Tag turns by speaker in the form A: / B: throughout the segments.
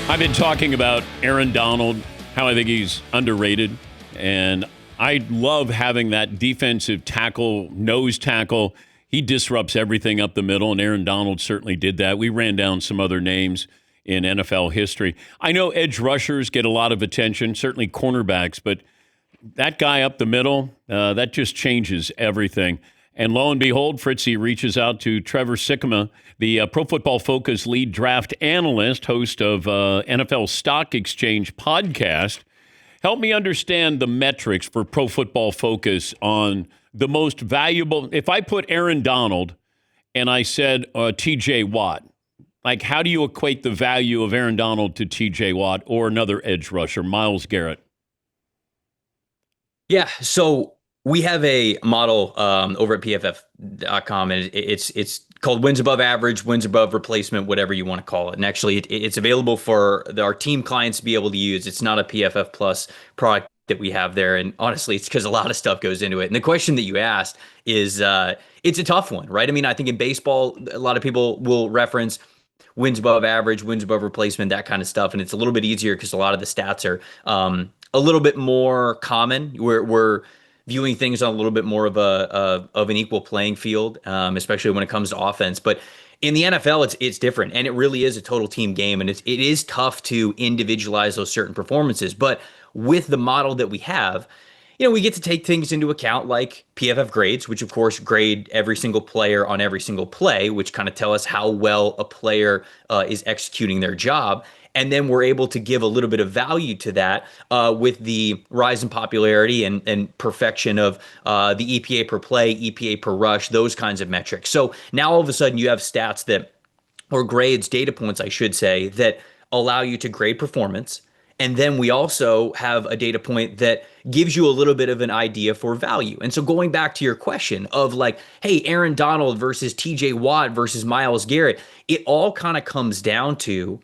A: I've been talking about Aaron Donald, how I think he's underrated, and I love having that defensive tackle, nose tackle. He disrupts everything up the middle, and Aaron Donald certainly did that. We ran down some other names in NFL history. I know edge rushers get a lot of attention, certainly cornerbacks, but that guy up the middle, that just changes everything. And lo and behold, Fritzy reaches out to Trevor Sikkema, the Pro Football Focus lead draft analyst, host of NFL Stock Exchange podcast. Help me understand the metrics for Pro Football Focus on the most valuable. If I put Aaron Donald and I said T.J. Watt, like how do you equate the value of Aaron Donald to T.J. Watt or another edge rusher, Myles Garrett?
B: Yeah, so we have a model over at PFF.com, and it's called wins above average, wins above replacement, whatever you want to call it. And actually, it's available for our team clients to be able to use. It's not a PFF Plus product that we have there. And honestly, it's because a lot of stuff goes into it. And the question that you asked is, it's a tough one, right? I mean, I think in baseball, a lot of people will reference wins above average, wins above replacement, that kind of stuff. And it's a little bit easier because a lot of the stats are a little bit more common. We're viewing things on a little bit more of an equal playing field, especially when it comes to offense. But in the NFL, it's different, and it really is a total team game, and it is tough to individualize those certain performances. But with the model that we have, we get to take things into account like PFF grades, which of course grade every single player on every single play, which kind of tell us how well a player is executing their job. And then we're able to give a little bit of value to that with the rise in popularity and perfection of the EPA per play, EPA per rush, those kinds of metrics. So now all of a sudden you have stats or grades, data points, I should say, that allow you to grade performance. And then we also have a data point that gives you a little bit of an idea for value. And so going back to your question of like, hey, Aaron Donald versus TJ Watt versus Myles Garrett, it all kind of comes down to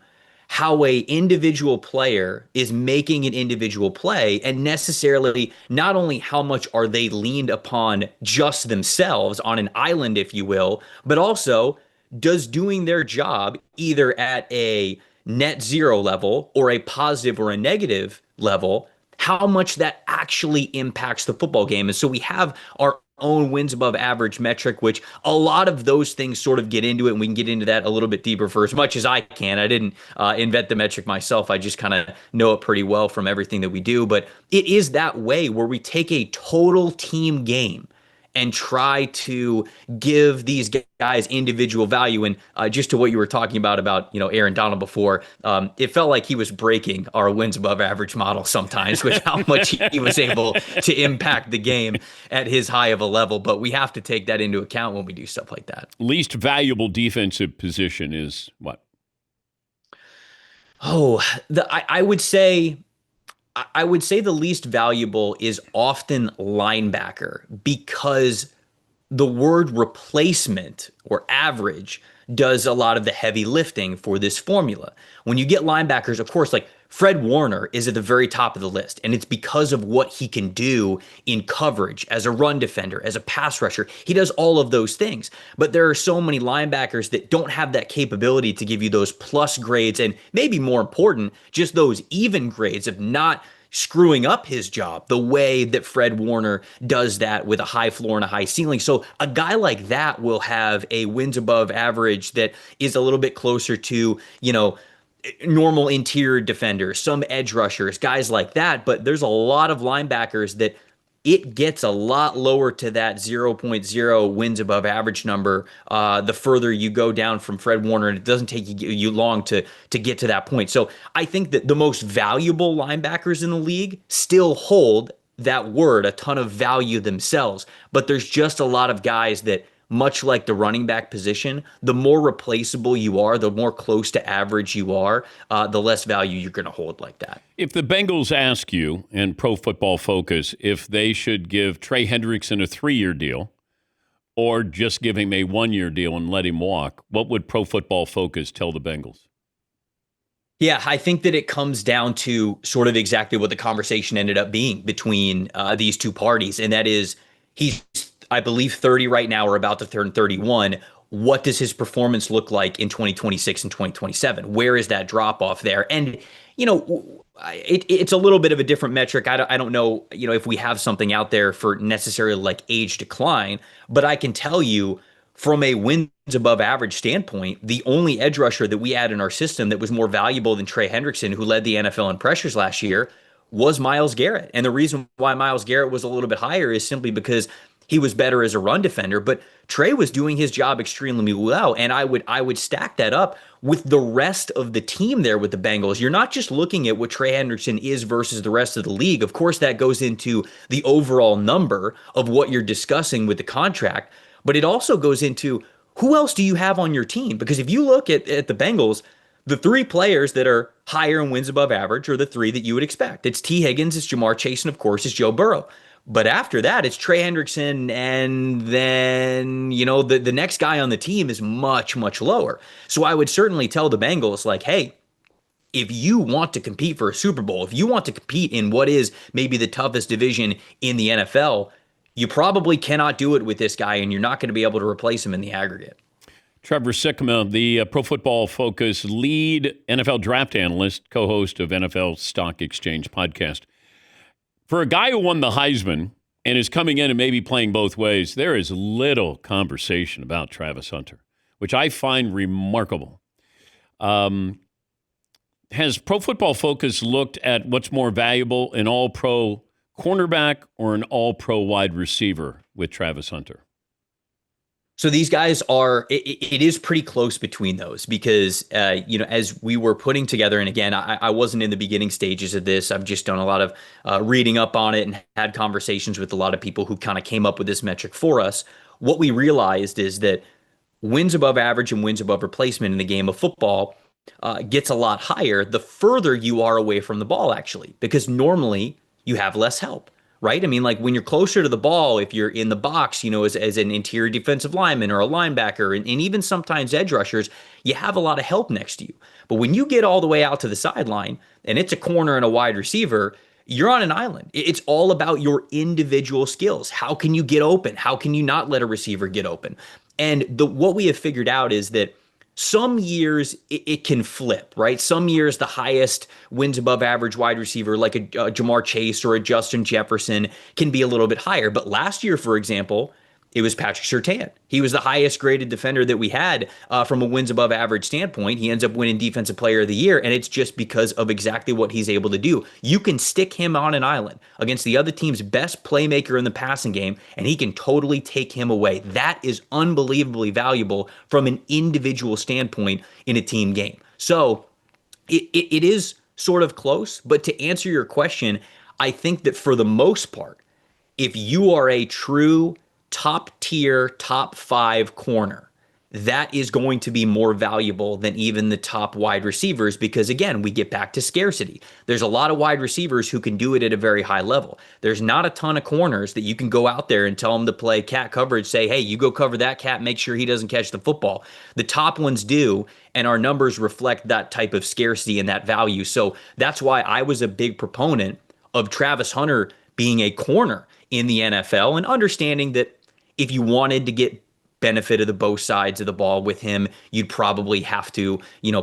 B: how a individual player is making an individual play, and necessarily not only how much are they leaned upon just themselves on an island, if you will, but also does doing their job either at a net zero level or a positive or a negative level, how much that actually impacts the football game. And so we have our own wins above average metric, which a lot of those things sort of get into it, and we can get into that a little bit deeper for as much as I can. I didn't invent the metric myself. I just kind of know it pretty well from everything that we do. But it is that way where we take a total team game and try to give these guys individual value. And just to what you were talking about Aaron Donald before, it felt like he was breaking our wins above average model sometimes with how much he was able to impact the game at his high of a level. But we have to take that into account when we do stuff like that.
A: Least valuable defensive position is what?
B: I would say the least valuable is often linebacker, because the word replacement or average does a lot of the heavy lifting for this formula. When you get linebackers, of course, like Fred Warner is at the very top of the list, and it's because of what he can do in coverage, as a run defender, as a pass rusher. He does all of those things. But there are so many linebackers that don't have that capability to give you those plus grades, and maybe more important, just those even grades of not screwing up his job the way that Fred Warner does that with a high floor and a high ceiling. So a guy like that will have a wins above average that is a little bit closer to, normal interior defenders, some edge rushers, guys like that. But there's a lot of linebackers that it gets a lot lower to that 0.0 wins above average number the further you go down from Fred Warner, and it doesn't take you long to get to that point. So I think that the most valuable linebackers in the league still hold that word, a ton of value themselves. But there's just a lot of guys that, much like the running back position, the more replaceable you are, the more close to average you are, the less value you're going to hold like that.
A: If the Bengals ask you, and Pro Football Focus, if they should give Trey Hendrickson a 3-year deal or just give him a 1-year deal and let him walk, what would Pro Football Focus tell the Bengals?
B: Yeah, I think that it comes down to sort of exactly what the conversation ended up being between these two parties, and that is he's, I believe, 30 right now, or about to turn 31. what does his performance look like in 2026 and 2027? Where is that drop off there? And, it's a little bit of a different metric. I don't know, if we have something out there for necessarily like age decline, but I can tell you from a wins above average standpoint, the only edge rusher that we had in our system that was more valuable than Trey Hendrickson, who led the NFL in pressures last year, was Myles Garrett. And the reason why Myles Garrett was a little bit higher is simply because he was better as a run defender, but Trey was doing his job extremely well. And I would stack that up with the rest of the team there with the Bengals. You're not just looking at what Trey Hendrickson is versus the rest of the league. Of course, that goes into the overall number of what you're discussing with the contract, but it also goes into who else do you have on your team? Because if you look at the Bengals, the three players that are higher in wins above average are the three that you would expect. It's T. Higgins, it's Jamar Chase, and of course, it's Joe Burrow. But after that, it's Trey Hendrickson, and then, the next guy on the team is much, much lower. So I would certainly tell the Bengals, like, hey, if you want to compete for a Super Bowl, if you want to compete in what is maybe the toughest division in the NFL, you probably cannot do it with this guy, and you're not going to be able to replace him in the aggregate.
A: Trevor Sikkema, the Pro Football Focus lead NFL draft analyst, co-host of NFL Stock Exchange podcast. For a guy who won the Heisman and is coming in and maybe playing both ways, there is little conversation about Travis Hunter, which I find remarkable. Has Pro Football Focus looked at what's more valuable, an all-pro cornerback or an all-pro wide receiver with Travis Hunter?
B: So these guys it is pretty close between those because, as we were putting together, and again, I wasn't in the beginning stages of this. I've just done a lot of reading up on it and had conversations with a lot of people who kind of came up with this metric for us. What we realized is that wins above average and wins above replacement in the game of football gets a lot higher the further you are away from the ball, actually, because normally you have less help. Right? I mean, like when you're closer to the ball, if you're in the box, as an interior defensive lineman or a linebacker, and even sometimes edge rushers, you have a lot of help next to you. But when you get all the way out to the sideline and it's a corner and a wide receiver, you're on an island. It's all about your individual skills. How can you get open? How can you not let a receiver get open? And what we have figured out is that some years it can flip, right? Some years the highest wins above average wide receiver like a Jamar Chase or a Justin Jefferson can be a little bit higher. But last year, for example, it was Patrick Surtain. He was the highest graded defender that we had from a wins above average standpoint. He ends up winning Defensive Player of the Year, and it's just because of exactly what he's able to do. You can stick him on an island against the other team's best playmaker in the passing game, and he can totally take him away. That is unbelievably valuable from an individual standpoint in a team game. So it is sort of close, but to answer your question, I think that for the most part, if you are a true top tier, top 5 corner, that is going to be more valuable than even the top wide receivers because, again, we get back to scarcity. There's a lot of wide receivers who can do it at a very high level. There's not a ton of corners that you can go out there and tell them to play cat coverage, say, hey, you go cover that cat, make sure he doesn't catch the football. The top ones do, and our numbers reflect that type of scarcity and that value. So that's why I was a big proponent of Travis Hunter being a corner in the NFL and understanding that if you wanted to get benefit of the both sides of the ball with him, you'd probably have to,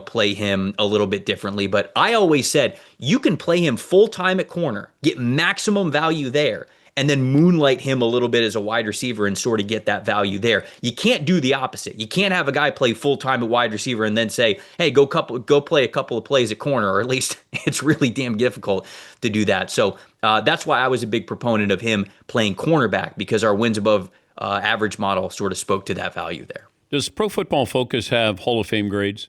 B: play him a little bit differently. But I always said you can play him full-time at corner, get maximum value there, and then moonlight him a little bit as a wide receiver and sort of get that value there. You can't do the opposite. You can't have a guy play full-time at wide receiver and then say, hey, go play a couple of plays at corner, or at least it's really damn difficult to do that. So that's why I was a big proponent of him playing cornerback because our wins above average model sort of spoke to that value there.
A: Does Pro Football Focus have Hall of Fame grades?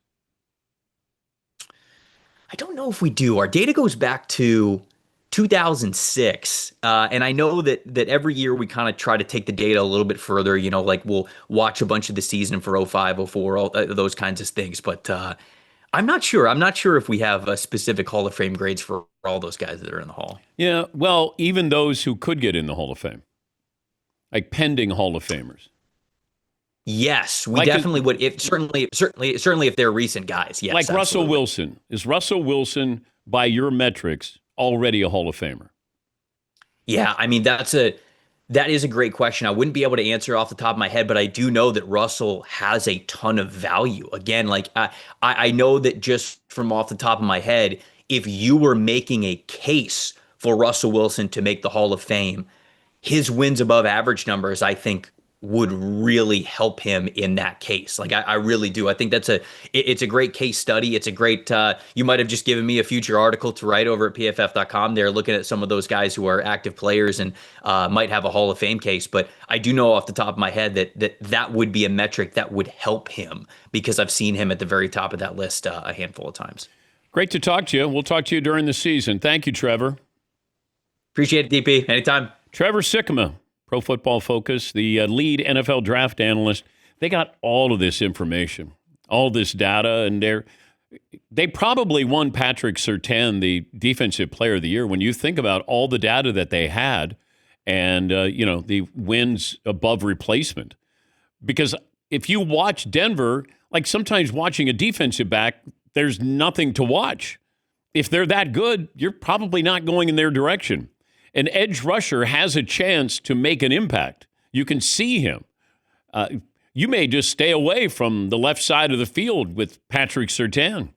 B: I don't know if we do. Our data goes back to 2006. And I know that every year we kind of try to take the data a little bit further, like we'll watch a bunch of the season for 05, 04, all those kinds of things. But I'm not sure. I'm not sure if we have a specific Hall of Fame grades for all those guys that are in the Hall.
A: Yeah, well, even those who could get in the Hall of Fame. Like pending Hall of Famers.
B: Yes, we definitely would. If certainly if they're recent guys. Yes,
A: like
B: absolutely.
A: Russell Wilson. Is Russell Wilson, by your metrics, already a Hall of Famer?
B: Yeah, I mean that's That is a great question. I wouldn't be able to answer off the top of my head, but I do know that Russell has a ton of value. Again, like I know that just from off the top of my head, if you were making a case for Russell Wilson to make the Hall of Fame, his wins above average numbers, I think, would really help him in that case. Like I really do. I think it's a great case study. It's a great, you might have just given me a future article to write over at pff.com. They're looking at some of those guys who are active players and might have a Hall of Fame case. But I do know off the top of my head that would be a metric that would help him, because I've seen him at the very top of that list a handful of times.
A: Great to talk to you. We'll talk to you during the season. Thank you, Trevor.
B: Appreciate it, DP. Anytime. Trevor
A: Sikkema, Pro Football Focus, the lead NFL draft analyst. They got all of this information, all this data, and they probably won Patrick Surtain the Defensive Player of the Year when you think about all the data that they had and, the wins above replacement. Because if you watch Denver, like sometimes watching a defensive back, there's nothing to watch. If they're that good, you're probably not going in their direction. An edge rusher has a chance to make an impact. You can see him. You may just stay away from the left side of the field with Patrick Surtain.